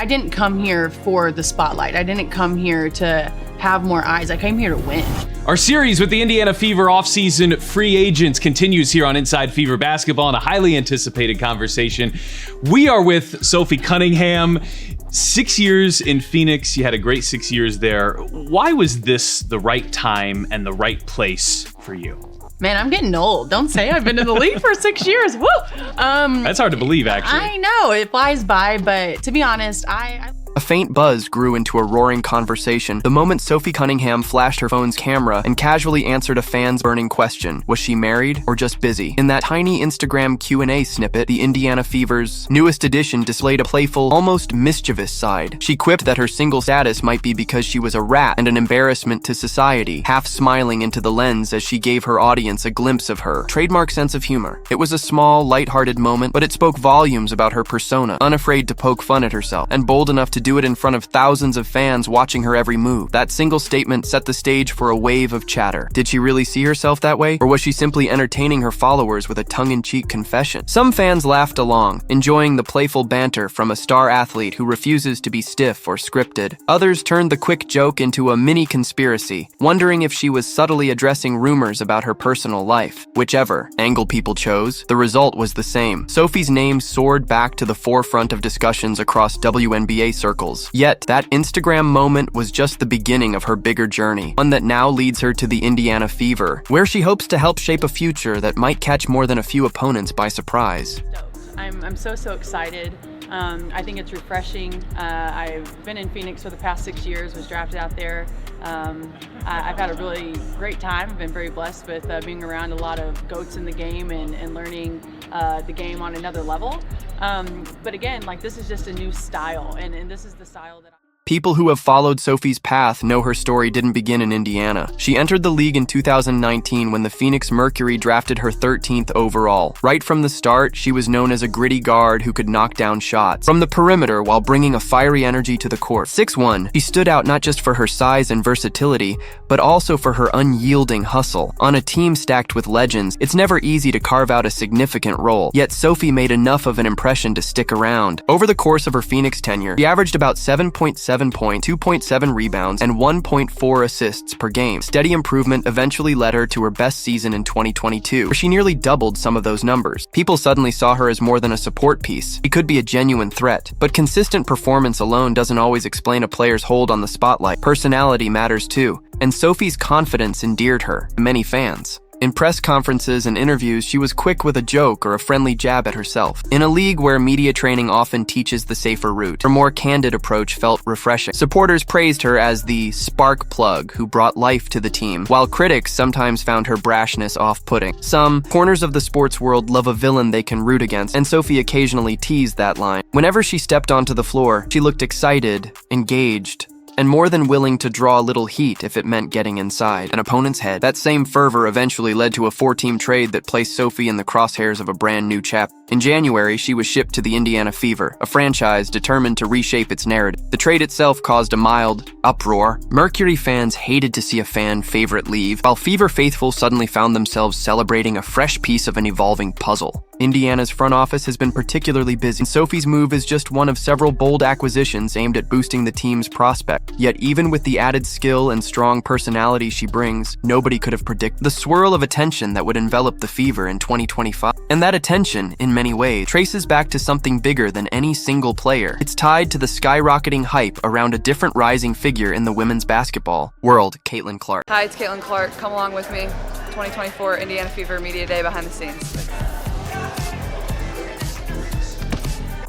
I didn't come here for the spotlight. I didn't come here to have more eyes. I came here to win. Our series with the Indiana Fever offseason free agents continues here on Inside Fever Basketball in a highly anticipated conversation. We are with Sophie Cunningham. 6 years in Phoenix. You had a great 6 years there. Why was this the right time and the right place for you? Man, I'm getting old. Don't say I've been in the league for 6 years. Woo! That's hard to believe, actually. I know, it flies by, but to be honest, A faint buzz grew into a roaring conversation the moment Sophie Cunningham flashed her phone's camera and casually answered a fan's burning question. Was she married or just busy? In that tiny Instagram Q&A snippet, the Indiana Fever's newest edition displayed a playful, almost mischievous side. She quipped that her single status might be because she was a rat and an embarrassment to society, half smiling into the lens as she gave her audience a glimpse of her trademark sense of humor. It was a small, lighthearted moment, but it spoke volumes about her persona, unafraid to poke fun at herself, and bold enough to do it in front of thousands of fans watching her every move. That single statement set the stage for a wave of chatter. Did she really see herself that way? Or was she simply entertaining her followers with a tongue-in-cheek confession? Some fans laughed along, enjoying the playful banter from a star athlete who refuses to be stiff or scripted. Others turned the quick joke into a mini conspiracy, wondering if she was subtly addressing rumors about her personal life. Whichever angle people chose, the result was the same. Sophie's name soared back to the forefront of discussions across WNBA circles. Yet, that Instagram moment was just the beginning of her bigger journey, one that now leads her to the Indiana Fever, where she hopes to help shape a future that might catch more than a few opponents by surprise. I'm so excited. I think it's refreshing. I've been in Phoenix for the past 6 years, was drafted out there. I've had a really great time. I've been very blessed with being around a lot of GOATs in the game and learning the game on another level. But again, this is just a new style, and this is the style that People who have followed Sophie's path know her story didn't begin in Indiana. She entered the league in 2019 when the Phoenix Mercury drafted her 13th overall. Right from the start, she was known as a gritty guard who could knock down shots from the perimeter while bringing a fiery energy to the court. 6'1", she stood out not just for her size and versatility, but also for her unyielding hustle. On a team stacked with legends, it's never easy to carve out a significant role. Yet Sophie made enough of an impression to stick around. Over the course of her Phoenix tenure, she averaged about 7.7 points, 2.7 rebounds, and 1.4 assists per game. Steady improvement eventually led her to her best season in 2022, where she nearly doubled some of those numbers. People suddenly saw her as more than a support piece. She could be a genuine threat. But consistent performance alone doesn't always explain a player's hold on the spotlight. Personality matters too, and Sophie's confidence endeared her to many fans. In press conferences and interviews, she was quick with a joke or a friendly jab at herself. In a league where media training often teaches the safer route, her more candid approach felt refreshing. Supporters praised her as the spark plug who brought life to the team, while critics sometimes found her brashness off-putting. Some corners of the sports world love a villain they can root against, and Sophie occasionally teased that line. Whenever she stepped onto the floor, she looked excited, engaged, and more than willing to draw a little heat if it meant getting inside an opponent's head. That same fervor eventually led to a 4-team trade that placed Sophie in the crosshairs of a brand new chapter. In January, she was shipped to the Indiana Fever, a franchise determined to reshape its narrative. The trade itself caused a mild uproar. Mercury fans hated to see a fan favorite leave, while Fever faithful suddenly found themselves celebrating a fresh piece of an evolving puzzle. Indiana's front office has been particularly busy, and Sophie's move is just one of several bold acquisitions aimed at boosting the team's prospect. Yet even with the added skill and strong personality she brings, nobody could have predicted the swirl of attention that would envelop the Fever in 2025. And that attention, in many ways, traces back to something bigger than any single player. It's tied to the skyrocketing hype around a different rising figure in the women's basketball world, Caitlin Clark. Hi, it's Caitlin Clark. Come along with me. 2024 Indiana Fever Media Day behind the scenes.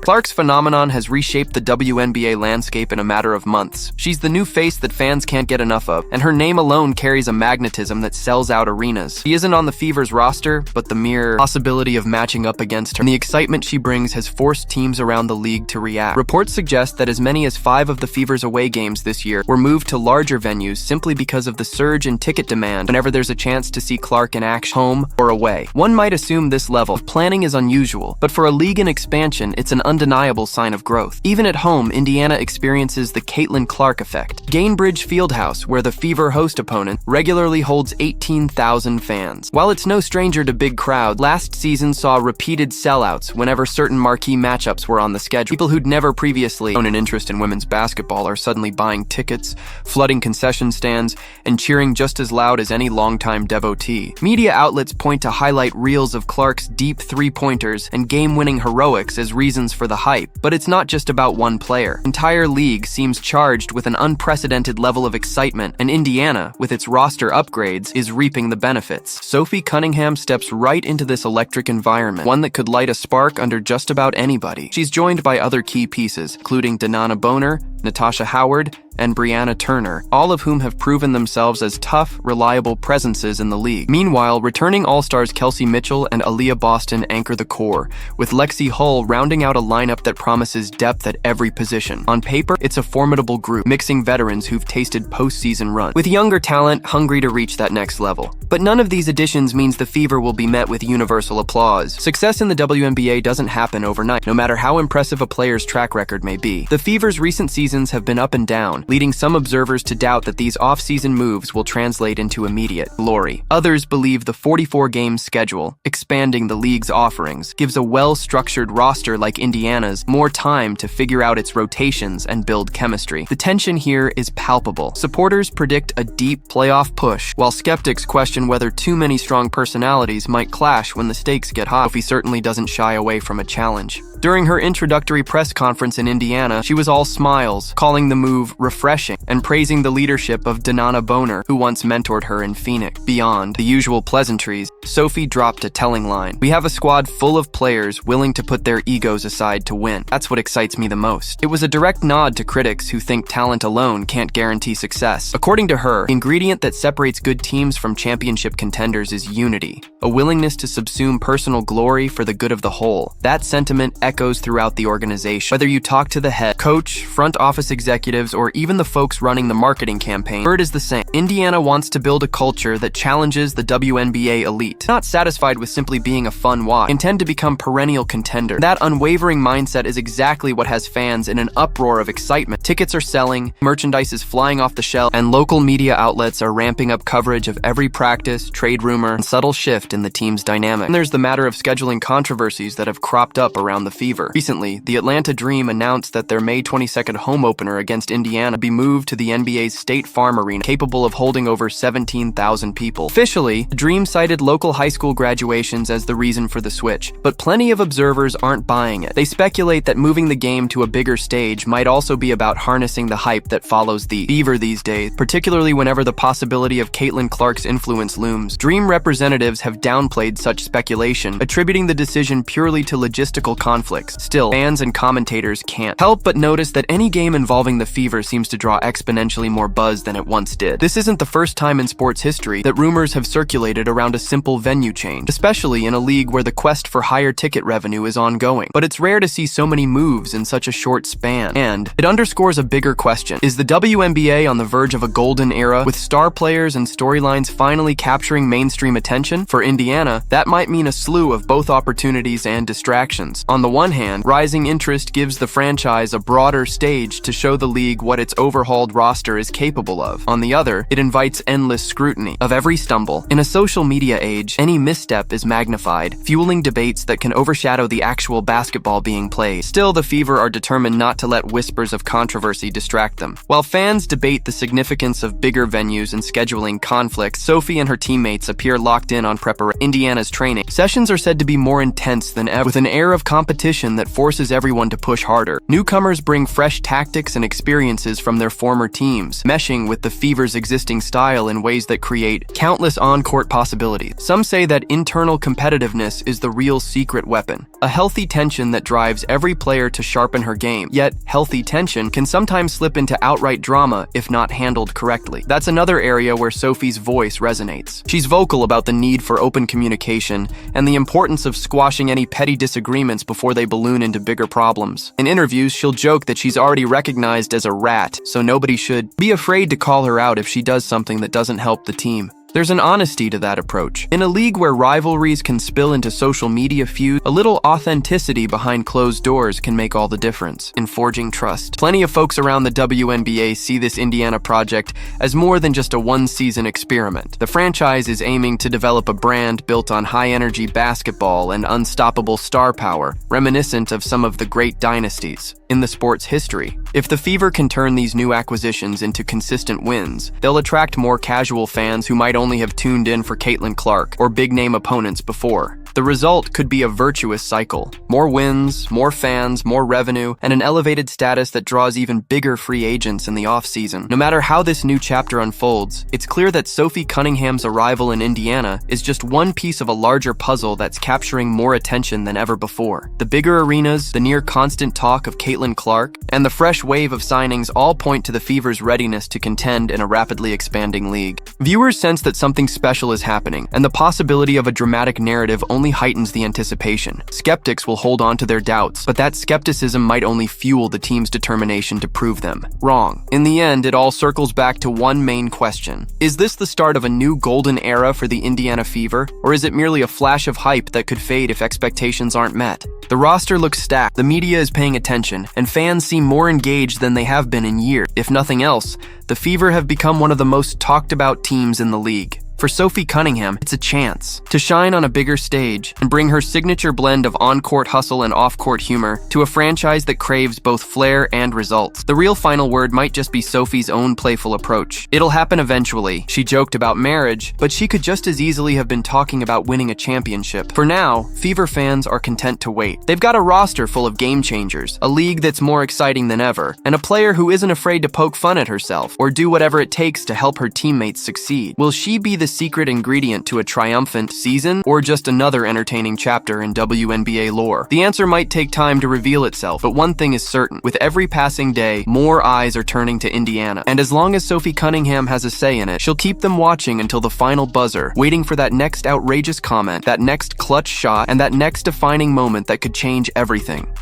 Clark's phenomenon has reshaped the WNBA landscape in a matter of months. She's the new face that fans can't get enough of, and her name alone carries a magnetism that sells out arenas. She isn't on the Fever's roster, but the mere possibility of matching up against her and the excitement she brings has forced teams around the league to react. Reports suggest that as many as 5 of the Fever's away games this year were moved to larger venues simply because of the surge in ticket demand whenever there's a chance to see Clark in action, home or away. One might assume this level of planning is unusual, but for a league in expansion, it's an undeniable sign of growth. Even at home, Indiana experiences the Caitlin Clark effect. Gainbridge Fieldhouse, where the Fever host opponent, regularly holds 18,000 fans. While it's no stranger to big crowds, last season saw repeated sellouts whenever certain marquee matchups were on the schedule. People who'd never previously shown an interest in women's basketball are suddenly buying tickets, flooding concession stands, and cheering just as loud as any longtime devotee. Media outlets point to highlight reels of Clark's deep three-pointers and game-winning heroics as reasons for the hype. But it's not just about one player. The entire league seems charged with an unprecedented level of excitement, and Indiana, with its roster upgrades, is reaping the benefits. Sophie Cunningham steps right into this electric environment, one that could light a spark under just about anybody. She's joined by other key pieces, including Danana Boner, Natasha Howard, and Brianna Turner, all of whom have proven themselves as tough, reliable presences in the league. Meanwhile, returning All-Stars Kelsey Mitchell and Aaliyah Boston anchor the core, with Lexi Hull rounding out a lineup that promises depth at every position. On paper, it's a formidable group, mixing veterans who've tasted postseason runs, with younger talent hungry to reach that next level. But none of these additions means the Fever will be met with universal applause. Success in the WNBA doesn't happen overnight, no matter how impressive a player's track record may be. The Fever's recent seasons have been up and down, leading some observers to doubt that these off-season moves will translate into immediate glory. Others believe the 44-game schedule, expanding the league's offerings, gives a well-structured roster like Indiana's more time to figure out its rotations and build chemistry. The tension here is palpable. Supporters predict a deep playoff push, while skeptics question whether too many strong personalities might clash when the stakes get high. Sophie certainly doesn't shy away from a challenge. During her introductory press conference in Indiana, she was all smiles, calling the move refreshing and praising the leadership of Danana Boner, who once mentored her in Phoenix. Beyond the usual pleasantries, Sophie dropped a telling line. "We have a squad full of players willing to put their egos aside to win. That's what excites me the most." It was a direct nod to critics who think talent alone can't guarantee success. According to her, the ingredient that separates good teams from championship contenders is unity, a willingness to subsume personal glory for the good of the whole. That sentiment echoes throughout the organization. Whether you talk to the head coach, front office executives, or even the folks running the marketing campaign, word is the same. Indiana wants to build a culture that challenges the WNBA elite. Not satisfied with simply being a fun watch, intend to become perennial contender. That unwavering mindset is exactly what has fans in an uproar of excitement. Tickets are selling, merchandise is flying off the shelf, and local media outlets are ramping up coverage of every practice, trade rumor, and subtle shift in the team's dynamic. And there's the matter of scheduling controversies that have cropped up around the Fever. Recently, the Atlanta Dream announced that their May 22nd home opener against Indiana be moved to the NBA's State Farm Arena, capable of holding over 17,000 people. Officially, the Dream cited local high school graduations as the reason for the switch, but plenty of observers aren't buying it. They speculate that moving the game to a bigger stage might also be about harnessing the hype that follows the Fever these days, particularly whenever the possibility of Caitlin Clark's influence looms. Dream representatives have downplayed such speculation, attributing the decision purely to logistical conflicts. Still, fans and commentators can't help but notice that any game involving the Fever seems to draw exponentially more buzz than it once did. This isn't the first time in sports history that rumors have circulated around a simple venue change, especially in a league where the quest for higher ticket revenue is ongoing. But it's rare to see so many moves in such a short span, and it underscores a bigger question. Is the WNBA on the verge of a golden era, with star players and storylines finally capturing mainstream attention? For Indiana, that might mean a slew of both opportunities and distractions. On the one hand, rising interest gives the franchise a broader stage to show the league what its overhauled roster is capable of. On the other, it invites endless scrutiny of every stumble. In a social media age, any misstep is magnified, fueling debates that can overshadow the actual basketball being played. Still, the Fever are determined not to let whispers of controversy distract them. While fans debate the significance of bigger venues and scheduling conflicts, Sophie and her teammates appear locked in on Indiana's training. Sessions are said to be more intense than ever, with an air of competition that forces everyone to push harder. Newcomers bring fresh tactics and experiences from their former teams, meshing with the Fever's existing style in ways that create countless on-court possibilities. Some say that internal competitiveness is the real secret weapon, a healthy tension that drives every player to sharpen her game. Yet, healthy tension can sometimes slip into outright drama if not handled correctly. That's another area where Sophie's voice resonates. She's vocal about the need for open communication and the importance of squashing any petty disagreements before they balloon into bigger problems. In interviews, she'll joke that she's already recognized as a rat, so nobody should be afraid to call her out if she does something that doesn't help the team. There's an honesty to that approach. In a league where rivalries can spill into social media feuds, a little authenticity behind closed doors can make all the difference in forging trust. Plenty of folks around the WNBA see this Indiana project as more than just a one-season experiment. The franchise is aiming to develop a brand built on high-energy basketball and unstoppable star power, reminiscent of some of the great dynasties in the sport's history. If the Fever can turn these new acquisitions into consistent wins, they'll attract more casual fans who might only have tuned in for Caitlin Clark or big-name opponents before. The result could be a virtuous cycle. More wins, more fans, more revenue, and an elevated status that draws even bigger free agents in the offseason. No matter how this new chapter unfolds, it's clear that Sophie Cunningham's arrival in Indiana is just one piece of a larger puzzle that's capturing more attention than ever before. The bigger arenas, the near-constant talk of Caitlin Clark, and the fresh wave of signings all point to the Fever's readiness to contend in a rapidly expanding league. Viewers sense that something special is happening, and the possibility of a dramatic narrative only heightens the anticipation. Skeptics will hold on to their doubts, but that skepticism might only fuel the team's determination to prove them wrong. In the end, it all circles back to one main question. Is this the start of a new golden era for the Indiana Fever, or is it merely a flash of hype that could fade if expectations aren't met? The roster looks stacked, the media is paying attention, and fans seem more engaged than they have been in years. If nothing else, the Fever have become one of the most talked about teams in the league. For Sophie Cunningham, it's a chance to shine on a bigger stage and bring her signature blend of on-court hustle and off-court humor to a franchise that craves both flair and results. The real final word might just be Sophie's own playful approach. It'll happen eventually. She joked about marriage, but she could just as easily have been talking about winning a championship. For now, Fever fans are content to wait. They've got a roster full of game changers, a league that's more exciting than ever, and a player who isn't afraid to poke fun at herself or do whatever it takes to help her teammates succeed. Will she be the secret ingredient to a triumphant season, or just another entertaining chapter in WNBA lore? The answer might take time to reveal itself, but one thing is certain. With every passing day, more eyes are turning to Indiana. And as long as Sophie Cunningham has a say in it, she'll keep them watching until the final buzzer, waiting for that next outrageous comment, that next clutch shot, and that next defining moment that could change everything.